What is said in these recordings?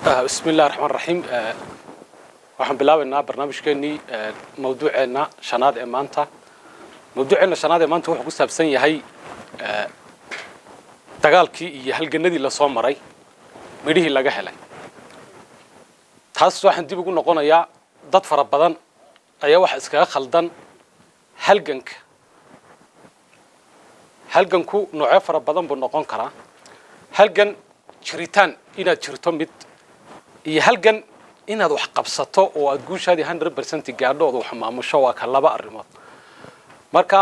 بسم الله الرحمن الرحيم waxaan bilaabaynaa barnaamijkeennii mawduuceena shanaad ee maanta wuxuu ku saabsan yahay dagaalkii iyo halganadii la soo maray midhihii laga helay taas waxaan dib ugu noqonayaa dad fara badan ayaa wax iskaga khaldan halganku noocyo fara badan buu noqon karaa halgan jiritaan inaad jirto mid iyo halgan inaad wax qabsato oo aad guushaadii 100% gaadho oo wax maamusho waa ka laba arrimood marka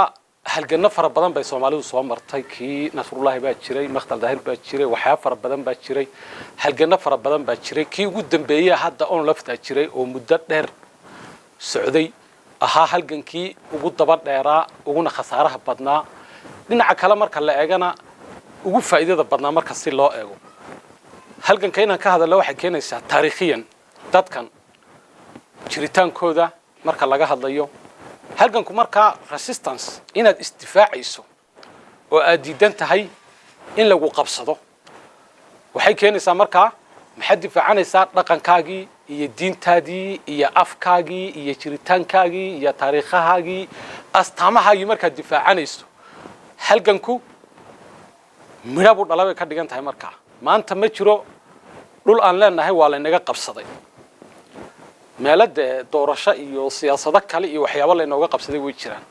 halganna fara badan bay Soomaalidu soo martay kii Nasrullahi baa jiray Maqtal Daahir baa jiray waxyaabo fara badan baa jiray halganna fara badan baa jiray kii ugu dambeeyay hadda on lafta jiray oo muddo dheer socday aha halgankii ugu daba dheeraa uguna khasaaraha badnaa dhinaca kale marka la eegana ugu faa'iidada badnaa marka si loo eego halganka inaan ka hadalno waxa keenaysa taariikhiyan dadkan jiritaankooda marka laga hadlayo halganku marka resistance inaad istifaacayso oo aad diidan tahay in lagu qabsado waxay keenaysaa marka maxaad difaacanaysaa dhaqankaagii iyo diintaadii iyo afkaagii iyo jiritaankaagii iyo taariikhahaagii astaamahaagii markaad difaacanayso halganku midho buu dhalay ka dhigan tahay marka maanta ma jiro dhul aan leenahay waa la inaga qabsaday meelada doorasho iyo siyaasado kale iyo waxyaabo la inooga qabsaday way jiraan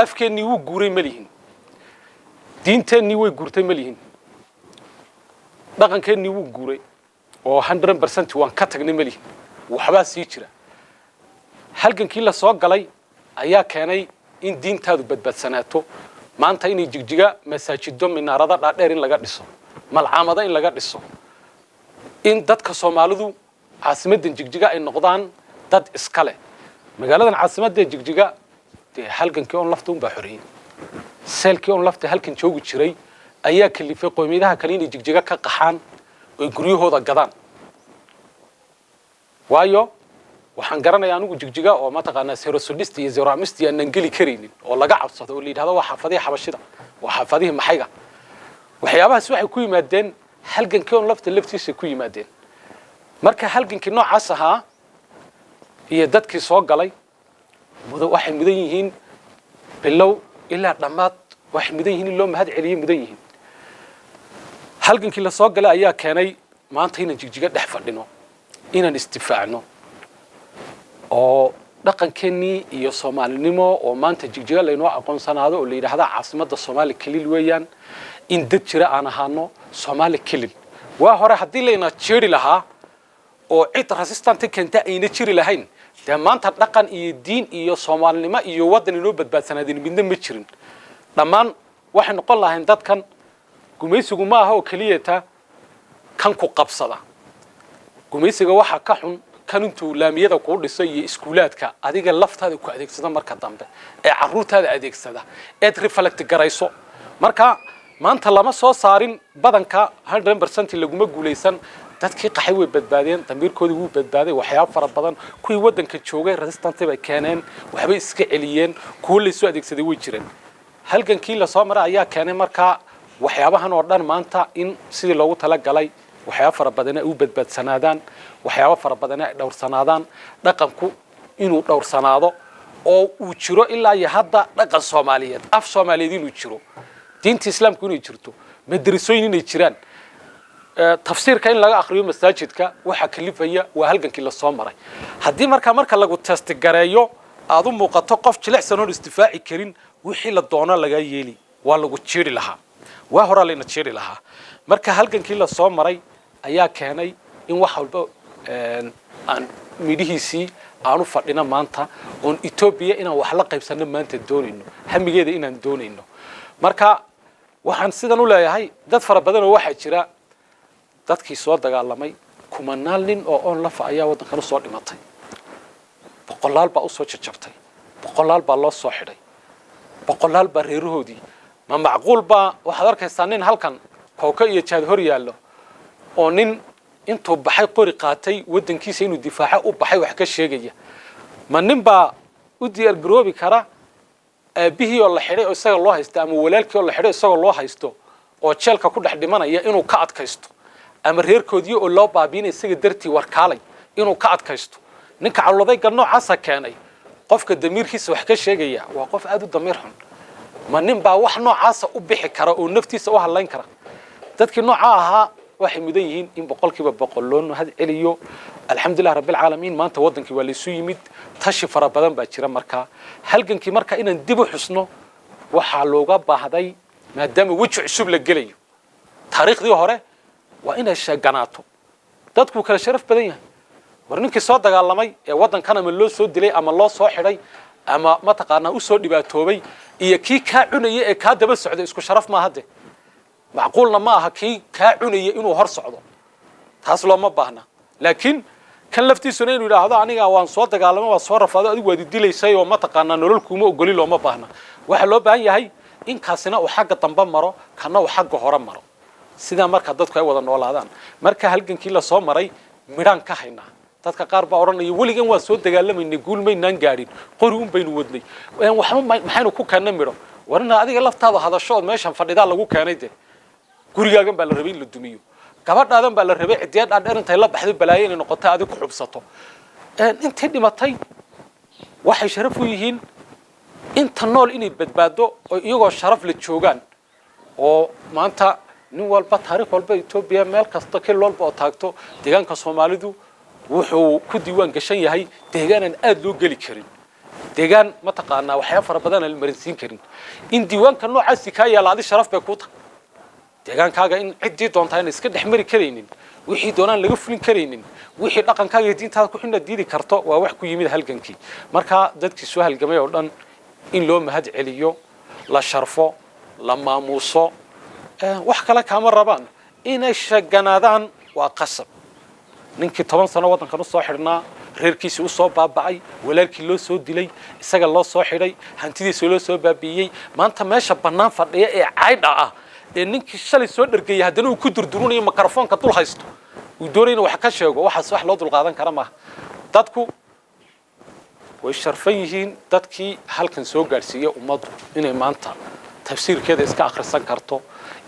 afkeennii wuu guuray ma lihin diinteennii way guurtay ma lihin dhaqankeennii wuu guuray oo 100% waan ka tagnay ma lihin waxba sii jira halgankii la soo galay ayaa keenay in diintaadu badbaadsanaato maanta inay jigjiga masaajido minaarada dhaadheer in laga dhiso malcaamada in laga dhiso in dadka Soomaalidu caasimadan jigjiga ay noqdaan dad iskale magaaladan caasimadda jigjiga halgankii on lafta baa xoriyay seelkii on lafta halkan joogi jiray ayaa kalifay qoomiyadaha kale inay jigjiga ka qaxaan oo guryahooda gadaan waayo waxaan garanayaa anigu jigjiga oo ma taqaanaa Serosolist iyo Zeramist aan geli kareenin oo laga cabsado oo liidhado waxa xaafadii xabashida waxa xaafadii maxayga waxyaabahaas waxay ku yimaadeen halgankii on laftiisa ku yimaadeen marka halgankii noocaas ahaa iyo dadkii soo galay waxay mudan yihiin bilow ilaa dhamaad waxay mudan yihiin loo mahad celiyo mudan yihiin halgankii la soo galay ayaa keenay maanta inaan jigjiga dhex fadhino inaan istifaacno oo dhaqankeennii iyo Soomaalinimo oo maanta jigjiga la inoo aqoonsanaado oo la yiraahdo caasimadda Soomaali Kaliil weeyaan in dad jira aan ahaano Soomaali Kaliil waa hore hadii la ina jeeri lahaa oo cid resistance keenta ayna jiri lahayn de maanta dhaqan iyo diin iyo Soomaalinimo iyo wadan inoo badbaadsanaadin midna ma jirin dhamaan waxay noqon lahayn dadkan gumaysigu ma aha oo kaliyeeta kan ku qabsada gumaysiga waxa ka xun kan intuu laamiyada ku dhisay iyo iskuulaadka adiga laftaada ku adeegsada marka dambe ee caruurtaada adeegsada ee reflect garayso marka maanta lama soo saarin badanka 100% laguma guuleysan dadkii qaxay way badbaadeen damiirkoodu wuu badbaaday waxyaabo fara badan kuwii wadanka joogay resistance bay keeneen waxba iska celiyeen kuwa la soo adeegsaday way jireen halgankii la soo maray ayaa keenay marka waxyaabahan oo dhan maanta in sidii loogu tala galay waxyaabo fara badan ay u badbaadsanaadaan waxyaabo fara badan ay dhowrsanaadaan dhaqanku inuu dhowrsanaado oo uu jiro ilaa iyo hadda dhaqan Soomaaliyeed af Soomaaliyeed inuu jiro diinta islaamku inay jirto madrasooyin inay jiraan tafsiirka in laga akhriyo masaajidka waxa kalifaya waa halgankii la soo maray hadii marka lagu test gareeyo aad u muuqato qof jilicsan oo istifaaci karin wixii la doono laga yeeli waa lagu jeeri lahaa waa hore la ina jeeri lahaa marka halgankii la soo maray ayaa keenay in wax walba aan midhihiisii aanu fadhina maanta oo Ethiopia inaan wax la qaybsano maanta doonayno hamigeeda inaan doonayno marka waxaan sidan u leeyahay dad fara badan oo waxa jira dadkii soo dagaalamay kumanaan nin oo on la faayaa wadankan soo dhimatay boqolaal baa u soo jajabtay boqolaal baa loo soo xidhay boqolaal baa reerahoodii ma macquul baa waxaad arkaysaa nin halkan kooka iyo jaad hor yaalo oo nin intuu baxay qori qaatay wadankiisa inuu difaaco u baxay wax ka sheegaya ma nin baa u diyaar garoobi kara aabihii oo la xidhay oo isaga loo haysto ama walaalkii oo la xidhay isagoo loo haysto oo jeelka ku dhex dhimanaya inuu ka adkaysto ama reerkoodii oo loo baabiinay isaga dartii warkaalay inuu ka adkaysto ninka caloodayga noocaasa keenay qofka damiirkiisa wax ka sheegaya waa qof aad u damiir xun ma nin baa wax noocaasa u bixi kara oo naftiisa u halayn kara dadkii nooca ahaa waxay mudan yihiin in boqolkiiba boqol loo mahad celiyo alxamdulilah rabbil caalamiin maanta wadankii waa la isu yimid tashi fara badan baa jira markaa halgankii markaa inaan dib u xusno waxaa looga baahday maadaama weji cusub la gelayo taariikhdii hore waa inay sheeganaato dadku kala sharaf badan yahay war ninkii soo dagaalamay ee wadankan ama loo soo dilay ama loo soo xidhay ama mataqaanaa u soo dhibaatoobay iyo kii kaa cunaya ee kaa daba socday isku sharaf ma hadde macquulna ma aha kii kaa cunaya inuu hor socdo taas looma baahna laakiin kan laftiisuna inuu yidhaahdo aniga waan soo dagaalamay waan soo rafaado adigu waad dilaysay oo mataqaanaa nolol kuuma ogoli looma baahna waxa loo baahan yahay in kaasina uu xagga dambe maro kana uu xagga hore maro sida marka dadku ay wada noolaadaan marka halgankii la soo maray midhaan ka haynaa dadka qaar baa oranaya weligan waa soo dagaalamayna guulmaynaan gaadhin qori un baynu wadnay waxba maxaynu ku keenay midho warina adiga laftaada hadasho oo meeshan fadhidaa lagu keenay de gurigaagan baa la rabay in la dumiyo gabadhaadan baa la rabay cidiyaad dheer intay la baxday balaayo inay noqoto adiga ku xubsato intay dhimatay waxay sharaf u yihiin inta nool inay badbaado oo iyagoo sharaf la joogaan oo maanta nin walba taariikh walba Itoobiya meel kasta kii walba oo taagto deegaanka Soomaalidu wuxuu ku diiwaan gashan yahay deegaan aad loo gali karin deegaan ma taqaanaa waxyaabo fara badan aan marinsiin karin in diiwaanka noocaas ka yaalaadi sharaf bay ku tahay deegaankaaga in cidii doontaa in iska dhaxmari kareenin wixii doonaan laga fulin kareenin wixii dhaqankaaga iyo diintaada ku xidhan diidi karto waa wax ku yimid halgankii marka dadkii soo halgamay oo dhan in loo mahad celiyo la sharfo la maamuuso wax kale kama rabaan inay shaqanaadaan waa qasab ninkii 10 sano wadankan u soo xirnaa reerkiisa u soo baabacay walaalkii loo soo dilay isaga loo soo xiray hantidiisa loo soo baabiyay maanta meesha banaan fadhiya ee caydha ah ee ninkii shalay soo dhargay haddana uu ku durdurunayo mikrofoonka dul haysto uu doonayna wax ka sheego waxaas wax loo dul qaadan kara ma dadku way sharfan yihiin dadkii halkan soo gaarsiiyay ummaddu inay maanta tafsiirkeeda iska akhrisan karto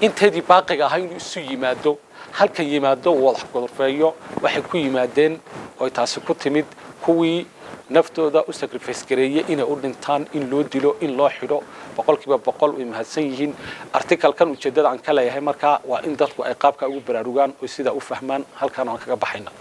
inteedii baaqiga ahaa inuu isu yimaado halkan yimaado wadax godorfeeyo waxay ku yimaadeen oo taasi ku timid kuwii naftooda u sacrifice gareeyay inay u dhintaan in loo dilo in loo xidho boqolkiiba boqol way mahadsan yihiin article-kan ujeedada aan ka leeyahay marka waa in dadku ay qaabka ugu baraarugaan oo sida u fahmaan halkan aan kaga baxayna